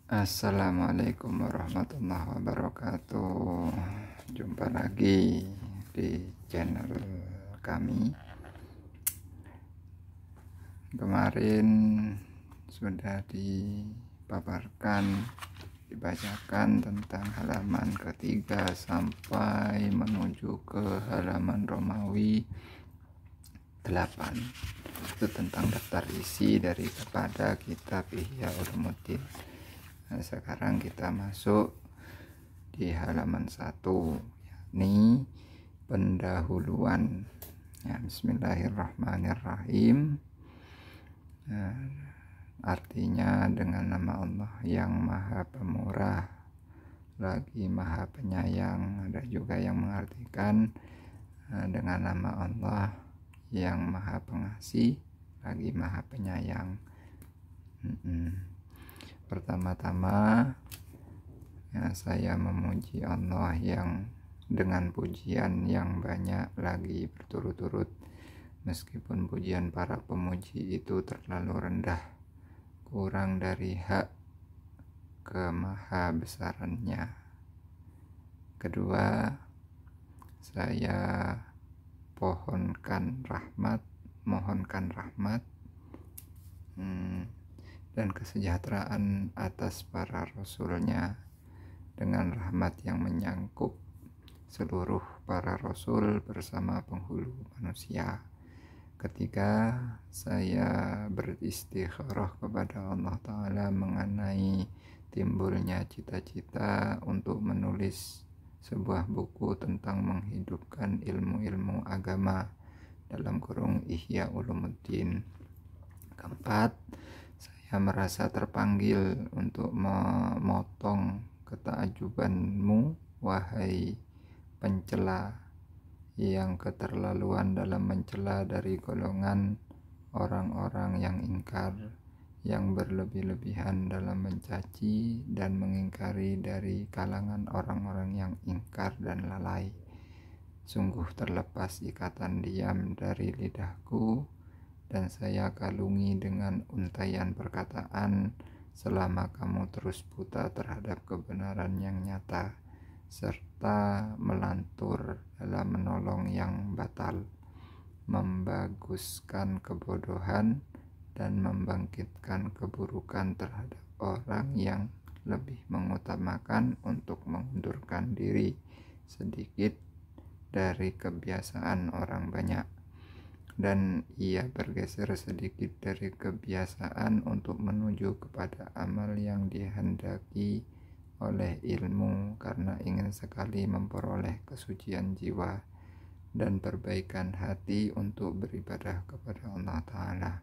Assalamualaikum warahmatullahi wabarakatuh. Jumpa lagi di channel kami. Kemarin sudah dibacakan tentang halaman ketiga sampai menuju ke halaman Romawi 8. Itu tentang daftar isi daripada kitab Ihya Ulumuddin. Nah, sekarang kita masuk di halaman 1, yakni pendahuluan. Ya, Bismillahirrahmanirrahim. Nah, artinya dengan nama Allah yang Maha Pemurah lagi Maha Penyayang. Ada juga yang mengartikan dengan nama Allah yang Maha Pengasih lagi Maha Penyayang. Pertama-tama ya, saya memuji Allah yang dengan pujian yang banyak lagi berturut-turut, meskipun pujian para pemuji itu terlalu rendah, kurang dari hak kemahabesarannya. Kedua, saya mohonkan rahmat dan kesejahteraan atas para rasulnya, dengan rahmat yang menyangkup seluruh para rasul bersama penghulu manusia. Ketiga, saya beristikharah kepada Allah Ta'ala mengenai timbulnya cita-cita untuk menulis sebuah buku tentang menghidupkan ilmu-ilmu agama dalam kurung Ihya Ulumuddin. Keempat, saya merasa terpanggil untuk memotong ketakjubanmu, wahai pencela yang keterlaluan dalam mencela dari golongan orang-orang yang ingkar, yang berlebih-lebihan dalam mencaci dan mengingkari dari kalangan orang-orang yang ingkar dan lalai. Sungguh terlepas ikatan diam dari lidahku, dan saya kalungi dengan untaian perkataan selama kamu terus buta terhadap kebenaran yang nyata, serta melantur dalam menolong yang batal, membaguskan kebodohan, dan membangkitkan keburukan terhadap orang yang lebih mengutamakan untuk mengundurkan diri sedikit dari kebiasaan orang banyak, dan ia bergeser sedikit dari kebiasaan untuk menuju kepada amal yang dihendaki oleh ilmu, karena ingin sekali memperoleh kesucian jiwa dan perbaikan hati untuk beribadah kepada Allah Ta'ala,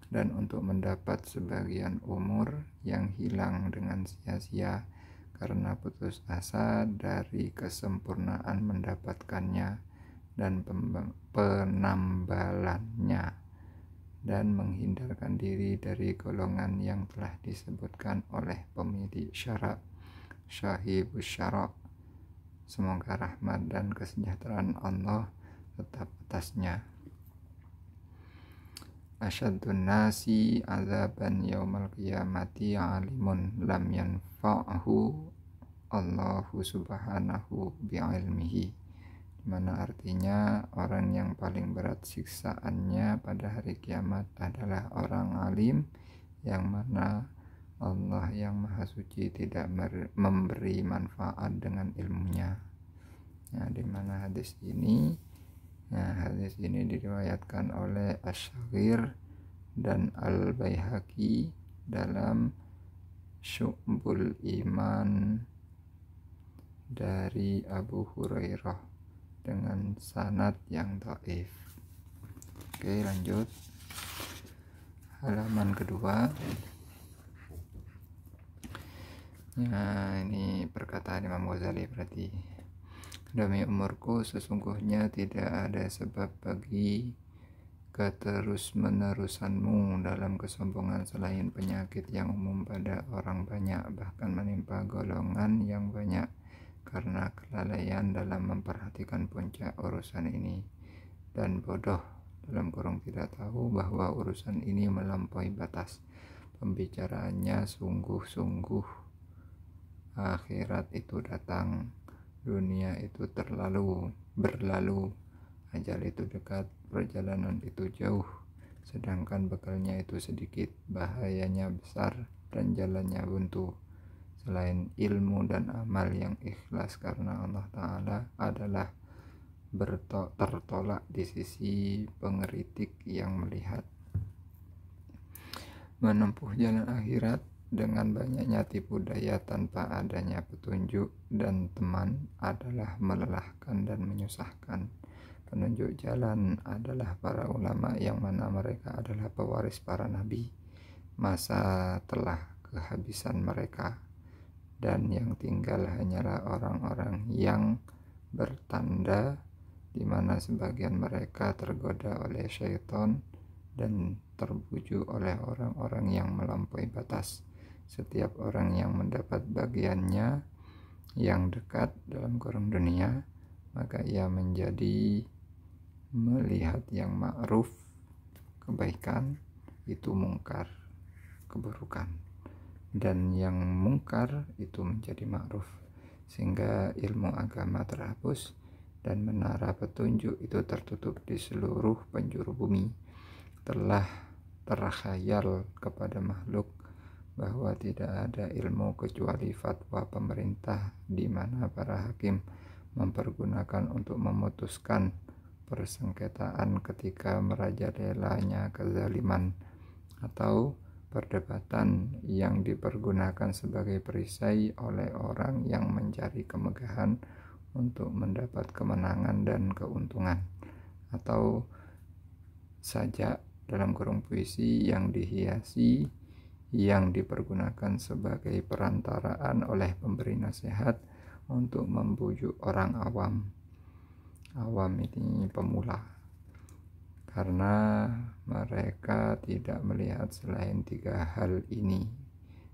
dan untuk mendapat sebagian umur yang hilang dengan sia-sia karena putus asa dari kesempurnaan mendapatkannya dan penambalannya, dan menghindarkan diri dari golongan yang telah disebutkan oleh pemilik syarak, Syahibus Syarak. Semoga rahmat dan kesejahteraan Allah tetap atasnya. Asyadun nasi azaban yaumal qiyamati alimun lam yanfa'hu Allahu subhanahu bi'ilmihi, mana artinya orang yang paling berat siksaannya pada hari kiamat adalah orang alim yang mana Allah yang Maha Suci tidak memberi manfaat dengan ilmunya. Nah, di mana hadis ini diriwayatkan oleh Asy-Syaghir dan Al-Baihaqi dalam Syu'bul Iman dari Abu Hurairah dengan sanad yang dhaif. Oke, lanjut halaman kedua. Nah, ini perkataan Imam Ghazali berarti. Demi umurku, sesungguhnya tidak ada sebab bagi keterus-menerusanmu dalam kesombongan selain penyakit yang umum pada orang banyak, bahkan menimpa golongan yang banyak, karena kelalaian dalam memperhatikan puncak urusan ini, dan bodoh dalam kurung tidak tahu bahwa urusan ini melampaui batas. pembicaraannya sungguh-sungguh. Akhirat itu datang, dunia itu berlalu, ajal itu dekat, perjalanan itu jauh, sedangkan bekalnya itu sedikit, bahayanya besar, dan jalannya buntu. Selain ilmu dan amal yang ikhlas karena Allah Ta'ala adalah tertolak di sisi pengeritik yang melihat. Menempuh jalan akhirat dengan banyaknya tipu daya tanpa adanya petunjuk dan teman adalah melelahkan dan menyusahkan. Penunjuk jalan adalah para ulama yang mana mereka adalah pewaris para nabi. Masa telah kehabisan mereka, dan yang tinggal hanyalah orang-orang yang bertanda, di mana sebagian mereka tergoda oleh syaitan dan terbujuk oleh orang-orang yang melampaui batas. Setiap orang yang mendapat bagiannya yang dekat dalam kurung dunia, maka ia menjadi melihat yang ma'ruf kebaikan itu mungkar keburukan, dan yang mungkar itu menjadi ma'ruf, sehingga ilmu agama terhapus dan menara petunjuk itu tertutup di seluruh penjuru bumi. Telah terkhayal kepada makhluk bahwa tidak ada ilmu kecuali fatwa pemerintah, di mana para hakim mempergunakan untuk memutuskan persengketaan ketika merajalelanya kezaliman, atau perdebatan yang dipergunakan sebagai perisai oleh orang yang mencari kemegahan untuk mendapat kemenangan dan keuntungan, atau sajak dalam kurung puisi yang dihiasi yang dipergunakan sebagai perantaraan oleh pemberi nasihat untuk membujuk orang awam ini pemula, karena mereka tidak melihat selain 3 hal ini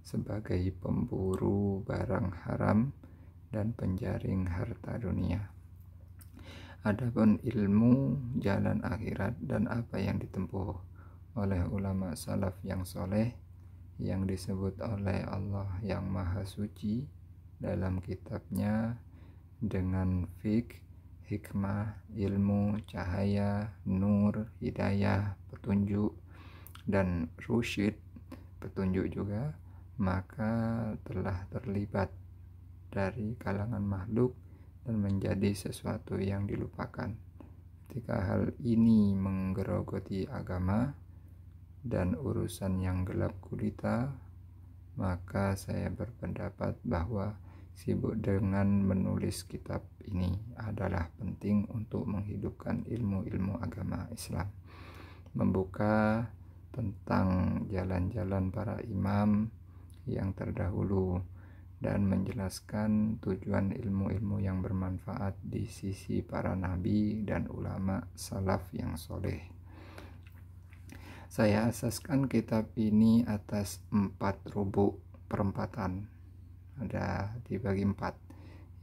sebagai pemburu barang haram dan penjaring harta dunia. Adapun ilmu jalan akhirat dan apa yang ditempuh oleh ulama salaf yang soleh, yang disebut oleh Allah yang Maha Suci dalam kitabnya dengan fiqh, hikmah, ilmu, cahaya, nur, hidayah, petunjuk, dan rusyid, petunjuk juga, maka telah terlibat dari kalangan makhluk dan menjadi sesuatu yang dilupakan. Ketika hal ini menggerogoti agama dan urusan yang gelap gulita, maka saya berpendapat bahwa sibuk dengan menulis kitab ini adalah penting untuk menghidupkan ilmu-ilmu agama Islam, membuka tentang jalan-jalan para imam yang terdahulu, dan menjelaskan tujuan ilmu-ilmu yang bermanfaat di sisi para nabi dan ulama salaf yang soleh. Saya asaskan kitab ini atas 4 rubuk perempatan, ada dibagi 4,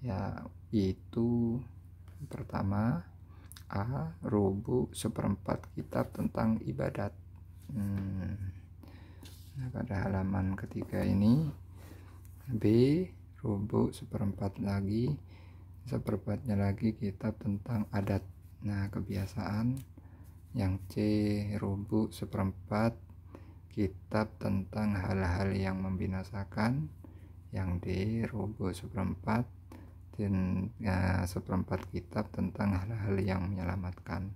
yaitu pertama A. Rubuk seperempat kitab tentang ibadat. Pada halaman ketiga ini. B. Rubuk seperempatnya lagi kitab tentang adat, kebiasaan. Yang C. Rubuk seperempat kitab tentang hal-hal yang membinasakan. Yang D. Rubuk seperempat seperempat kitab tentang hal-hal yang menyelamatkan.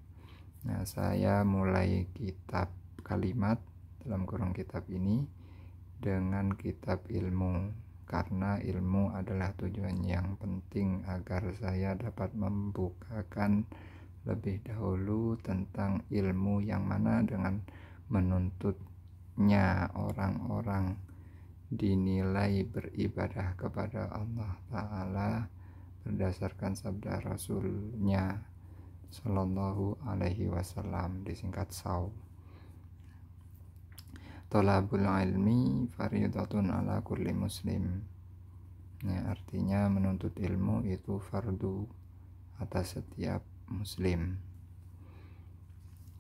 Saya mulai kitab kalimat dalam kurung kitab ini dengan kitab ilmu, karena ilmu adalah tujuan yang penting agar saya dapat membukakan lebih dahulu tentang ilmu yang mana dengan menuntutnya orang-orang dinilai beribadah kepada Allah Ta'ala berdasarkan sabda Rasulnya Sallallahu Alaihi Wasallam, disingkat SAW. Thalabul ilmi fardhatun ala kulli muslim. Artinya menuntut ilmu itu fardu atas setiap muslim.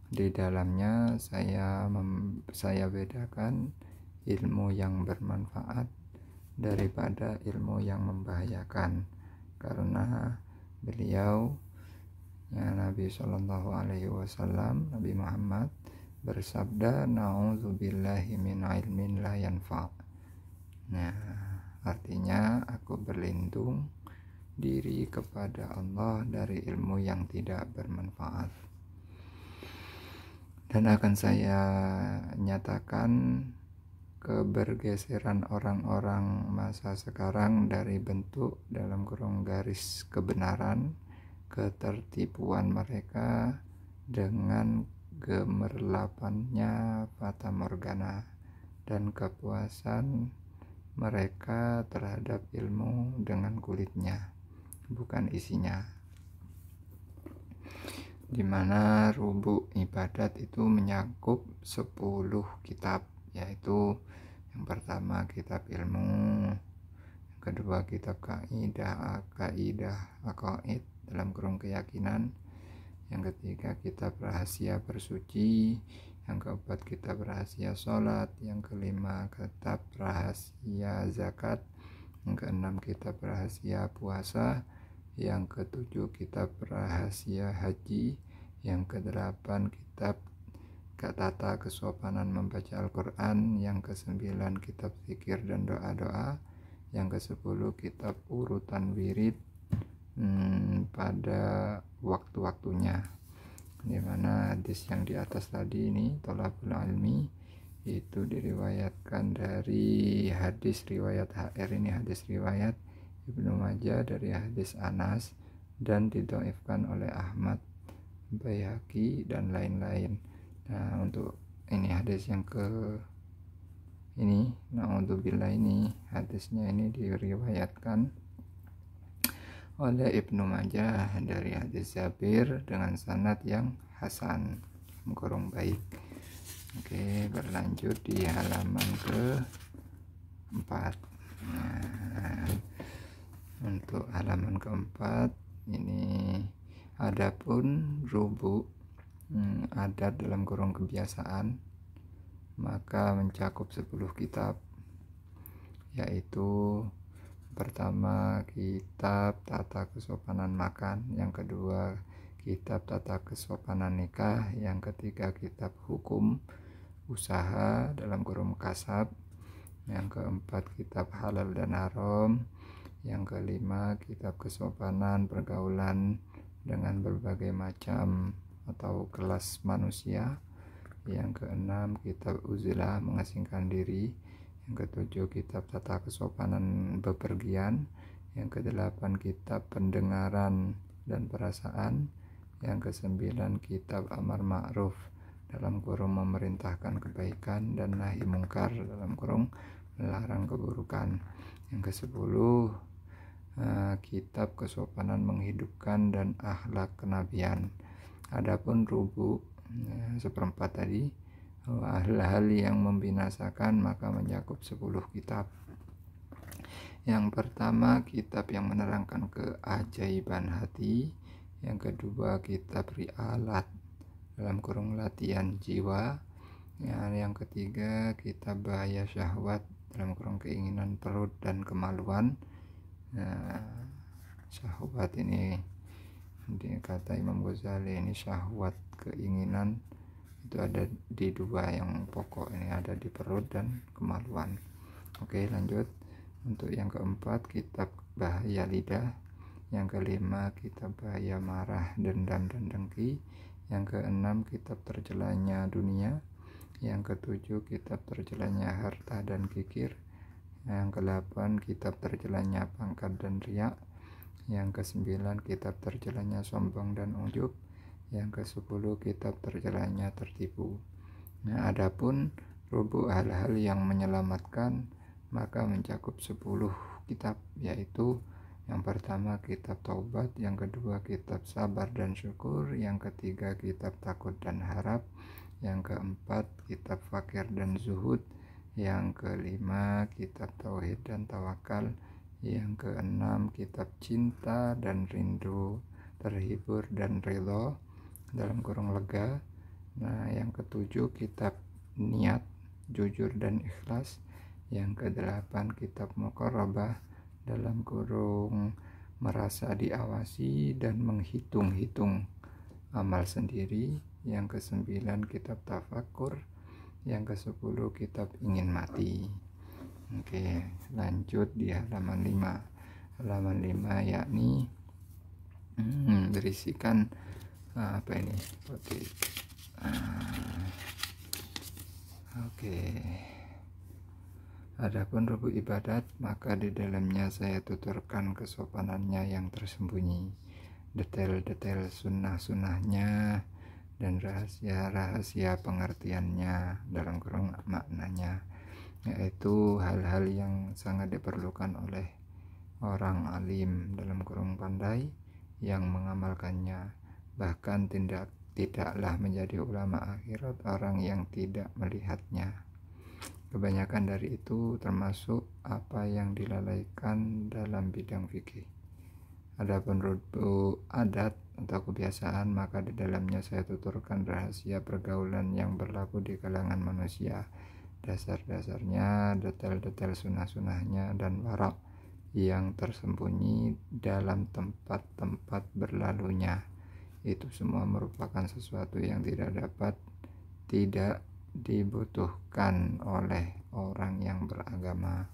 Di dalamnya saya bedakan ilmu yang bermanfaat daripada ilmu yang membahayakan, karena beliau Nabi Shallallahu Alaihi Wasallam, Nabi Muhammad bersabda, "Na'udzubillahi min ilmin la yanfa'." Nah, artinya aku berlindung diri kepada Allah dari ilmu yang tidak bermanfaat. Dan akan saya nyatakan kebergeseran orang-orang masa sekarang dari bentuk dalam kurung garis kebenaran, ketertipuan mereka dengan gemerlapannya fata morgana, dan kepuasan mereka terhadap ilmu dengan kulitnya, bukan isinya. Dimana rubuk ibadat itu menyakup 10 kitab, yaitu yang pertama kitab ilmu, yang kedua kitab kaidah aqaid dalam kurung keyakinan, yang ketiga kitab rahasia bersuci, yang keempat kitab rahasia sholat, yang kelima kitab rahasia zakat, yang keenam kitab rahasia puasa, yang ketujuh kitab rahasia haji, yang kedelapan kitab tata kesopanan membaca Al-Quran, yang kesembilan kitab zikir dan doa-doa, yang kesepuluh kitab urutan wirid pada waktu-waktunya. Dimana hadis yang di atas tadi ini, tolabul ilmi, itu diriwayatkan dari hadis riwayat HR, ini hadis riwayat Ibnu Majah dari hadis Anas, dan didhaifkan oleh Ahmad, Baihaqi dan lain-lain. Nah, untuk ini hadis yang ini, naudzubillah, ini hadisnya ini diriwayatkan oleh Ibnu Majah dari hadis Jabir dengan sanad yang hasan, kurang baik. Oke, berlanjut di halaman ke-4. Nah, untuk halaman ke-4 ini, adapun rubu adat dalam kurung kebiasaan, maka mencakup 10 kitab, yaitu pertama kitab tata kesopanan makan, yang kedua kitab tata kesopanan nikah, yang ketiga kitab hukum usaha dalam kurung kasab, yang keempat kitab halal dan haram, yang kelima kitab kesopanan pergaulan dengan berbagai macam atau kelas manusia, yang keenam kitab uzilah mengasingkan diri, yang ketujuh kitab tata kesopanan bepergian, yang kedelapan kitab pendengaran dan perasaan, yang kesembilan kitab amar ma'ruf dalam kurung memerintahkan kebaikan dan nahi mungkar dalam kurung melarang keburukan, yang kesepuluh kitab kesopanan menghidupkan dan akhlak kenabian. Adapun rubu seperempat tadi, hal-hal yang membinasakan, maka mencakup 10 kitab. Yang pertama kitab yang menerangkan keajaiban hati, yang kedua kitab rialat dalam kurung latihan jiwa, yang ketiga kitab bahaya syahwat dalam kurung keinginan perut dan kemaluan. Syahwat ini, kata Imam Ghazali, ini syahwat keinginan itu ada di dua yang pokok, ini ada di perut dan kemaluan. Oke, lanjut. Untuk yang keempat kitab bahaya lidah, yang kelima kitab bahaya marah, dendam dan dengki, yang keenam kitab tercelanya dunia, yang ketujuh kitab tercelanya harta dan kikir, yang ke-8 kitab tercelanya pangkat dan riak, yang ke-9 kitab tercelanya sombong dan ujub, yang ke-10 kitab tercelanya tertipu. Nah, adapun rubu hal-hal yang menyelamatkan, maka mencakup 10 kitab, yaitu yang pertama kitab taubat, yang kedua kitab sabar dan syukur, yang ketiga kitab takut dan harap, yang keempat kitab fakir dan zuhud, yang kelima kitab tauhid dan tawakal, yang keenam kitab cinta dan rindu, terhibur dan ridho dalam kurung lega. Nah, yang ketujuh kitab niat, jujur dan ikhlas. Yang kedelapan, kitab muqarrabah dalam kurung merasa diawasi dan menghitung-hitung amal sendiri. Yang kesembilan, kitab tafakur. Yang kesepuluh, kitab ingin mati. Oke, lanjut di halaman 5. Halaman 5 yakni berisikan apa ini? Oke. Adapun rubu ibadat, maka di dalamnya saya tuturkan kesopanannya yang tersembunyi, detail-detail sunnah-sunnahnya, dan rahasia-rahasia pengertiannya dalam kurung maknanya, yaitu hal-hal yang sangat diperlukan oleh orang alim dalam kurung pandai yang mengamalkannya. Bahkan tidaklah menjadi ulama akhirat orang yang tidak melihatnya. Kebanyakan dari itu termasuk apa yang dilalaikan dalam bidang fikih. Adapun rubu adat atau kebiasaan, maka di dalamnya saya tuturkan rahasia pergaulan yang berlaku di kalangan manusia, dasar-dasarnya, detail-detail sunnah-sunnahnya, dan warak yang tersembunyi dalam tempat-tempat berlalunya. Itu semua merupakan sesuatu yang tidak dibutuhkan oleh orang yang beragama.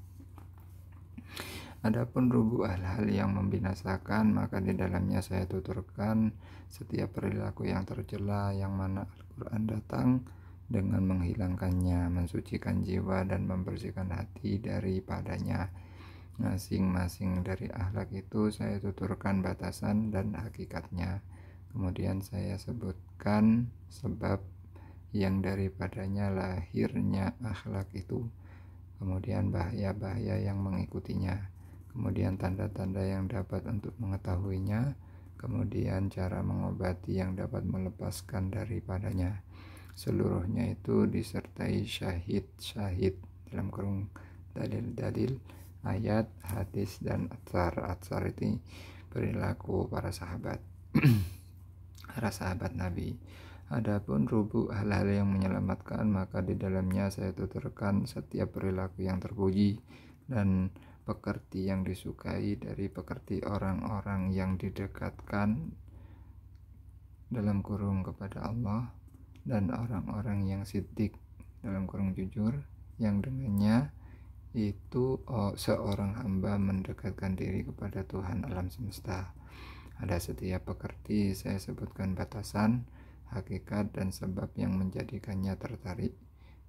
Adapun rubu hal-hal yang membinasakan, maka di dalamnya saya tuturkan setiap perilaku yang tercela yang mana Al-Quran datang dengan menghilangkannya, mensucikan jiwa dan membersihkan hati daripadanya. Masing-masing dari akhlak itu saya tuturkan batasan dan hakikatnya. Kemudian saya sebutkan sebab yang daripadanya lahirnya akhlak itu, kemudian bahaya-bahaya yang mengikutinya, kemudian tanda-tanda yang dapat untuk mengetahuinya, kemudian cara mengobati yang dapat melepaskan daripadanya. Seluruhnya itu disertai syahid-syahid dalam kurung dalil-dalil, ayat, hadis, dan atsar. Atsar itu perilaku para sahabat para sahabat Nabi. Adapun rubu hal-hal yang menyelamatkan, maka di dalamnya saya tuturkan setiap perilaku yang terpuji dan pekerti yang disukai dari pekerti orang-orang yang didekatkan dalam kurung kepada Allah, dan orang-orang yang siddiq dalam kurung jujur, yang dengannya itu seorang hamba mendekatkan diri kepada Tuhan alam semesta. Ada setiap pekerti saya sebutkan batasan, hakikat, dan sebab yang menjadikannya tertarik,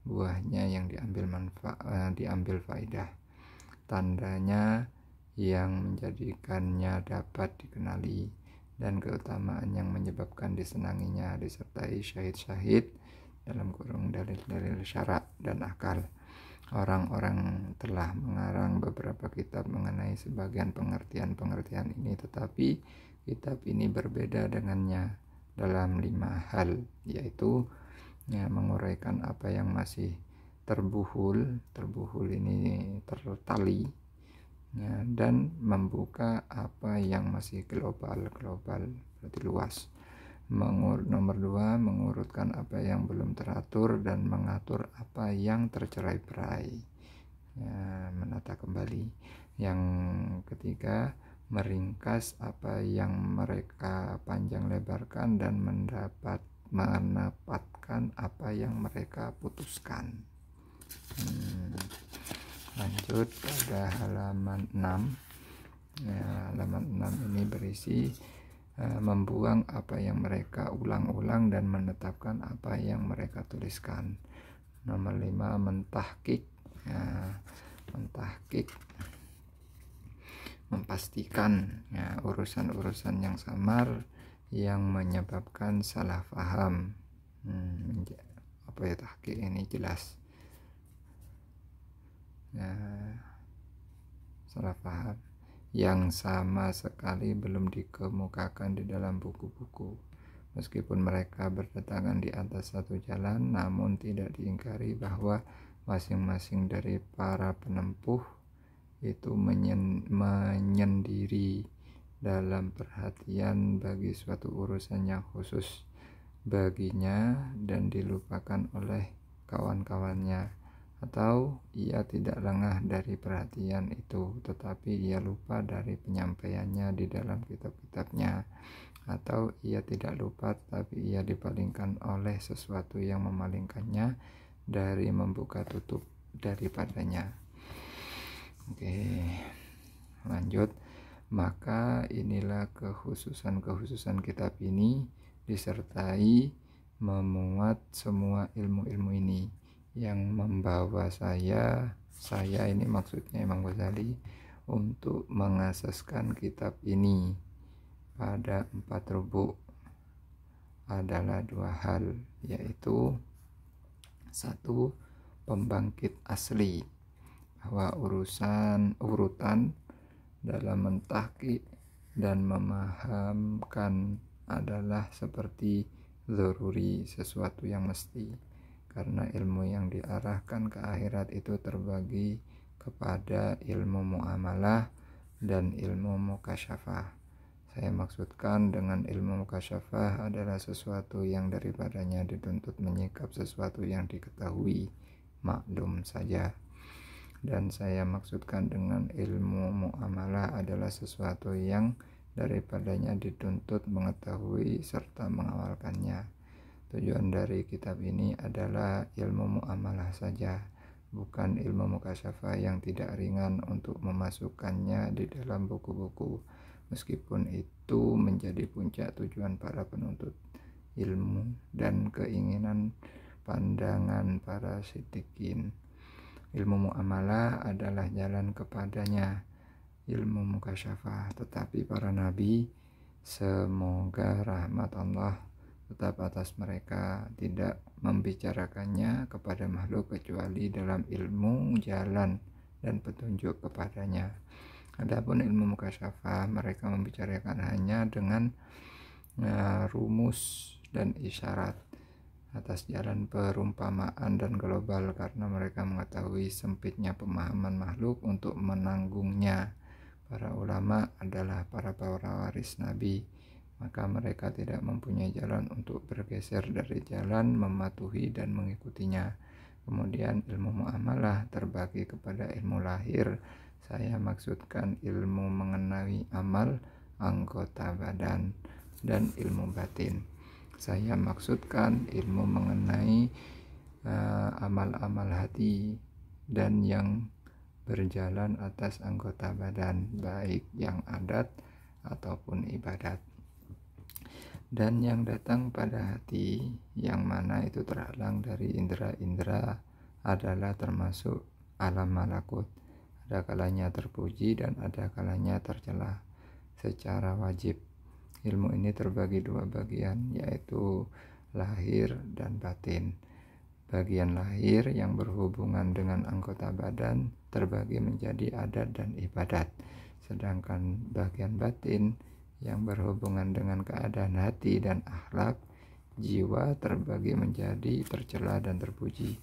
buahnya yang diambil faidah, tandanya yang menjadikannya dapat dikenali, dan keutamaan yang menyebabkan disenanginya, disertai syahid-syahid dalam kurung dalil-dalil syarak dan akal. Orang-orang telah mengarang beberapa kitab mengenai sebagian pengertian-pengertian ini, tetapi kitab ini berbeda dengannya dalam 5 hal, yaitu menguraikan apa yang masih terbuhul ini tertali, dan membuka apa yang masih global berarti luas. Nomor 2, mengurutkan apa yang belum teratur dan mengatur apa yang tercerai-berai, menata kembali. Yang ketiga, meringkas apa yang mereka panjang lebarkan dan menempatkan apa yang mereka putuskan. Lanjut pada halaman 6. Halaman 6 ini berisi membuang apa yang mereka ulang-ulang dan menetapkan apa yang mereka tuliskan. Nomor 5, mentahkik, memastikan urusan-urusan yang samar yang menyebabkan salah paham. Apa ya tahqiq ini jelas, salah paham yang sama sekali belum dikemukakan di dalam buku-buku. Meskipun mereka berdatangan di atas satu jalan, namun tidak diingkari bahwa masing-masing dari para penempuh itu menyendiri dalam perhatian bagi suatu urusan yang khusus baginya dan dilupakan oleh kawan-kawannya. atau ia tidak lengah dari perhatian itu, tetapi ia lupa dari penyampaiannya di dalam kitab-kitabnya, atau ia tidak lupa tetapi ia dipalingkan oleh sesuatu yang memalingkannya dari membuka tutup daripadanya. Oke, lanjut. Maka inilah kekhususan kitab ini disertai memuat semua ilmu-ilmu ini yang membawa saya ini maksudnya Imam Ghazali, untuk mengasaskan kitab ini pada 4 rubuk adalah 2 hal, yaitu 1. Pembangkit asli, bahwa urutan dalam mentahqiq dan memahamkan adalah seperti dzaruri, sesuatu yang mesti, karena ilmu yang diarahkan ke akhirat itu terbagi kepada ilmu muamalah dan ilmu mukasyafah. Saya maksudkan dengan ilmu mukasyafah adalah sesuatu yang daripadanya dituntut menyikap sesuatu yang diketahui maklum saja, dan saya maksudkan dengan ilmu muamalah adalah sesuatu yang daripadanya dituntut mengetahui serta mengawalkannya. Tujuan dari kitab ini adalah ilmu muamalah saja, bukan ilmu mukasyafah yang tidak ringan untuk memasukkannya di dalam buku-buku, meskipun itu menjadi puncak tujuan para penuntut ilmu dan keinginan pandangan para siddiqin. Ilmu muamalah adalah jalan kepadanya ilmu mukasyafah, tetapi para nabi, semoga rahmat Allah tetap atas mereka, tidak membicarakannya kepada makhluk kecuali dalam ilmu jalan dan petunjuk kepadanya. Adapun ilmu mukasyafah, mereka membicarakan hanya dengan rumus dan isyarat atas jalan perumpamaan dan global, karena mereka mengetahui sempitnya pemahaman makhluk untuk menanggungnya. Para ulama adalah para pewaris Nabi, maka mereka tidak mempunyai jalan untuk bergeser dari jalan mematuhi dan mengikutinya. Kemudian ilmu muamalah terbagi kepada ilmu lahir. Saya maksudkan ilmu mengenai amal anggota badan, dan ilmu batin. Saya maksudkan ilmu mengenai amal-amal hati dan yang berjalan atas anggota badan, baik yang adat ataupun ibadat, dan yang datang pada hati, yang mana itu terhalang dari indera-indera, adalah termasuk alam malakut. Ada kalanya terpuji dan ada kalanya tercela secara wajib. Ilmu ini terbagi 2 bagian, yaitu lahir dan batin. Bagian lahir yang berhubungan dengan anggota badan terbagi menjadi adat dan ibadat, sedangkan bagian batin yang berhubungan dengan keadaan hati dan akhlak jiwa terbagi menjadi tercela dan terpuji.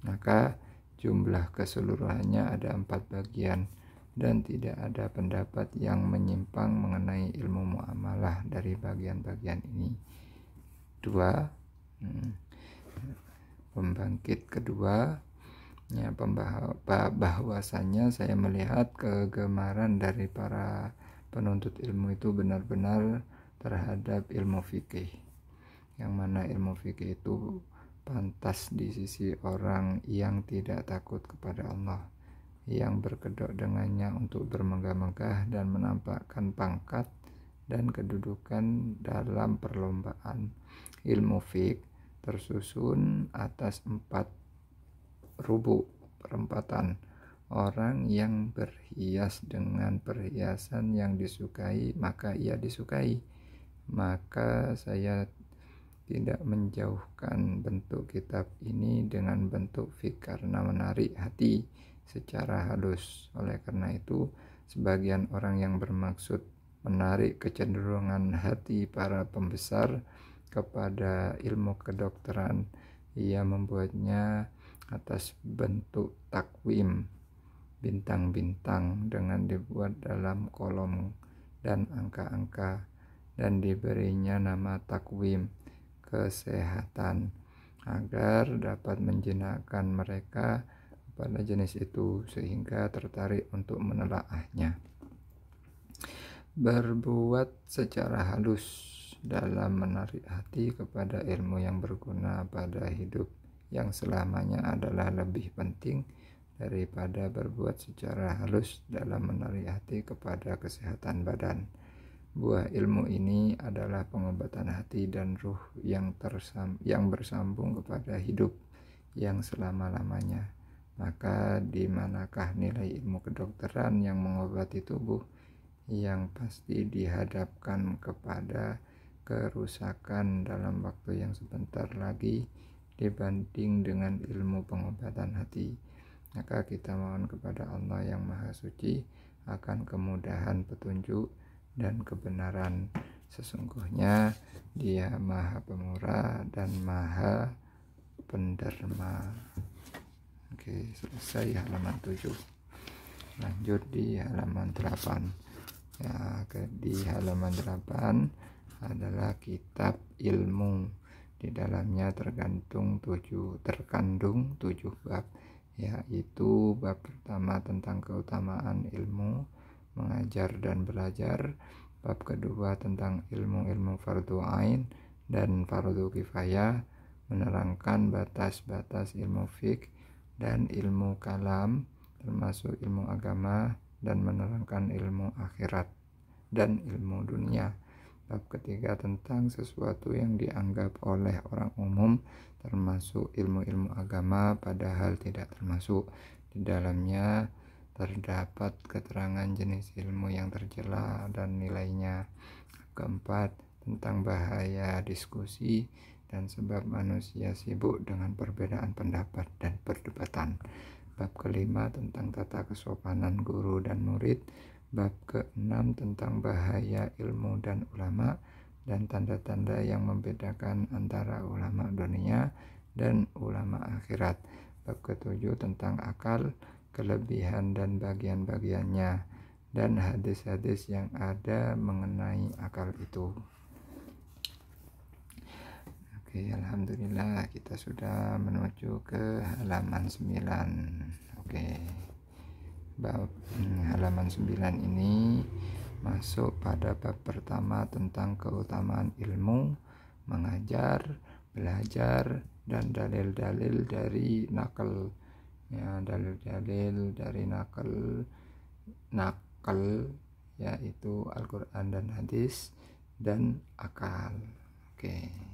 Maka jumlah keseluruhannya ada 4 bagian, dan tidak ada pendapat yang menyimpang mengenai ilmu muamalah dari bagian-bagian ini. 2. Pembangkit kedua, bahwasanya saya melihat kegemaran dari para penuntut ilmu itu benar-benar terhadap ilmu fikih, yang mana ilmu fikih itu pantas di sisi orang yang tidak takut kepada Allah, yang berkedok dengannya untuk bermegah-megah dan menampakkan pangkat dan kedudukan dalam perlombaan. Ilmu fiqh tersusun atas 4 rubuk perempatan. Orang yang berhias dengan perhiasan yang disukai, maka ia disukai. Maka saya tidak menjauhkan bentuk kitab ini dengan bentuk fiqh karena menarik hati secara halus. Oleh karena itu, sebagian orang yang bermaksud menarik kecenderungan hati para pembesar kepada ilmu kedokteran, ia membuatnya atas bentuk takwim, bintang-bintang dengan dibuat dalam kolom dan angka-angka, dan diberinya nama takwim kesehatan, agar dapat menjinakkan mereka kepada jenis itu sehingga tertarik untuk menelaahnya. Berbuat secara halus dalam menarik hati kepada ilmu yang berguna pada hidup yang selamanya adalah lebih penting daripada berbuat secara halus dalam menarik hati kepada kesehatan badan. Buah ilmu ini adalah pengobatan hati dan ruh yang bersambung kepada hidup yang selama-lamanya. Maka di manakah nilai ilmu kedokteran yang mengobati tubuh yang pasti dihadapkan kepada kerusakan dalam waktu yang sebentar lagi dibanding dengan ilmu pengobatan hati? Maka kita mohon kepada Allah yang Maha Suci akan kemudahan petunjuk dan kebenaran. Sesungguhnya Dia Maha Pemurah dan Maha Penderma. Oke, selesai halaman 7. Lanjut di halaman 8. Ya, di halaman 8 adalah kitab ilmu. Di dalamnya terkandung 7 bab, yaitu bab pertama tentang keutamaan ilmu, mengajar dan belajar. Bab kedua tentang ilmu-ilmu fardu ain dan fardu kifayah, menerangkan batas-batas ilmu fiqh dan ilmu kalam termasuk ilmu agama, dan menerangkan ilmu akhirat dan ilmu dunia. Bab ketiga tentang sesuatu yang dianggap oleh orang umum termasuk ilmu-ilmu agama padahal tidak termasuk. Di dalamnya terdapat keterangan jenis ilmu yang tercela dan nilainya. Keempat, tentang bahaya diskusi dan sebab manusia sibuk dengan perbedaan pendapat dan perdebatan. Bab kelima tentang tata kesopanan guru dan murid. Bab keenam tentang bahaya ilmu dan ulama dan tanda-tanda yang membedakan antara ulama dunia dan ulama akhirat. Bab ketujuh tentang akal, kelebihan dan bagian-bagiannya, dan hadis-hadis yang ada mengenai akal itu. Oke, alhamdulillah kita sudah menuju ke halaman 9. Oke, bab halaman 9 ini masuk pada bab pertama tentang keutamaan ilmu, mengajar, belajar, dan dalil-dalil dari nakal. Ya, dalil-dalil dari nakal yaitu Al-Quran dan hadis dan akal. Oke.